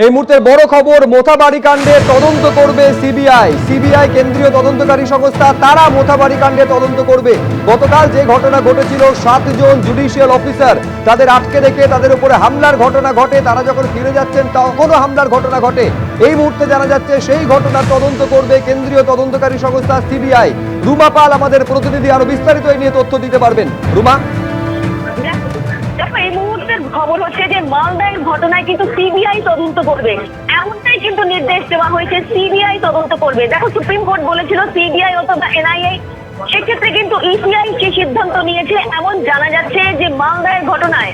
এই মুহূর্তের বড় খবর, মোথাবাড়ি কাণ্ডে তদন্ত করবে সিবিআই। সিবিআই কেন্দ্রীয় তদন্তকারী সংস্থা, তারা মোথাবাড়ি কাণ্ডে তদন্ত করবে। গতকাল যে ঘটনা ঘটেছিল, 7 জন জুডিশিয়াল অফিসার তাদের আটকে রেখে তাদের উপরে হামলার ঘটনা ঘটে, তারা যখন ফিরে যাচ্ছেন তখনও হামলার ঘটনা ঘটে। এই মুহূর্তে জানা যাচ্ছে সেই ঘটনার তদন্ত করবে কেন্দ্রীয় তদন্তকারী সংস্থা সিবিআই। রুমা পাল আমাদের প্রতিনিধি, আরো বিস্তারিত এই নিয়ে তথ্য দিতে পারবেন। রুমা, দেখো এই মুহূর্তের খবর হচ্ছে যে মালদার ঘটনায় কিন্তু সিবিআই তদন্ত করবে, এমনটাই কিন্তু নির্দেশ দেওয়া হয়েছে। সিবিআই তদন্ত করবে। দেখো সুপ্রিম কোর্ট বলেছিল সিবিআই অথবা এনআইএ, সেক্ষেত্রে কিন্তু ইসিআই যে সিদ্ধান্ত নিয়েছে এমন জানা যাচ্ছে যে মালদার ঘটনায়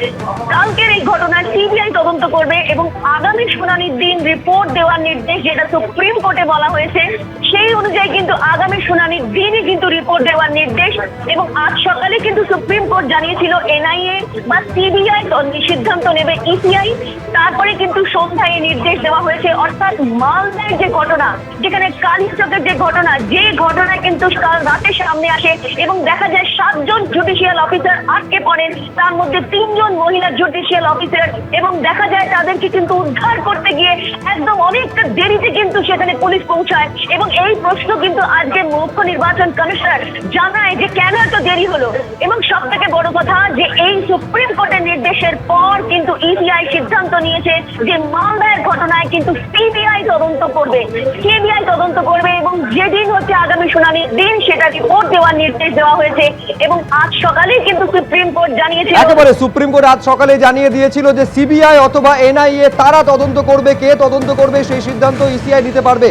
কালকের এই ঘটনায় সিবিআই তদন্ত করবে এবং আগামী শুনানির দিন রিপোর্ট দেওয়ার নির্দেশ যেটা সুপ্রিম কোর্টে বলা হয়েছে, সেই অনুযায়ী কিন্তু আগামী শুনানির দিনই কিন্তু রিপোর্ট দেওয়ার নির্দেশ। এবং আজ সকালে কিন্তু সুপ্রিম কোর্ট জানিয়েছিল এনআইএ বা সিবিআই সিদ্ধান্ত নেবে ইসিআই, তারপরে কিন্তু সন্ধ্যায় নির্দেশ দেওয়া হয়েছে। অর্থাৎ মালদার যে ঘটনা, যেখানে কালীচকের যে ঘটনা, যে ঘটনায় কিন্তু কাল রাতে সামনে আসে এবং দেখা যায় 7 জন জুডিশিয়াল অফিসার আটকে পড়েন, তার মধ্যে 3 জন মহিলা জুডিশিয়াল অফিসার, এবং দেখা যায় তাদেরকে কিন্তু উদ্ধার করতে গিয়ে একদম অনেকটা দেরিতে কিন্তু সেখানে পুলিশ পৌঁছায়। এবং এই প্রশ্ন কিন্তু আজকে মুখ্য নির্বাচন কমিশনার জানায় যে কেন এত দেরি হলো। এবং সব থেকে বড় কথা যে এই সুপ্রিম কোর্টের নির্দেশের পর কিন্তু ইসিআই সিদ্ধান্ত নিয়েছে যে মালদার ঘটনায় কিন্তু সিবিআই তদন্ত করবে। সিবিআই তদন্ত করবে এবং যেদিন হচ্ছে আগামী শুনানির দিন, সেটা রিপোর্ট দেওয়ার নির্দেশ দেওয়া হয়েছে। এবং আজ সকালেই কিন্তু সুপ্রিম কোর্ট জানিয়েছে, একেবারে সুপ্রিম কোর্ট আজ সকালে জানিয়ে দিয়েছিল যে সিবিআই অথবা এনআইএ তারা তদন্ত করবে। কে তদন্ত করবে সেই সিদ্ধান্ত ইসিআই নিতে পারবে।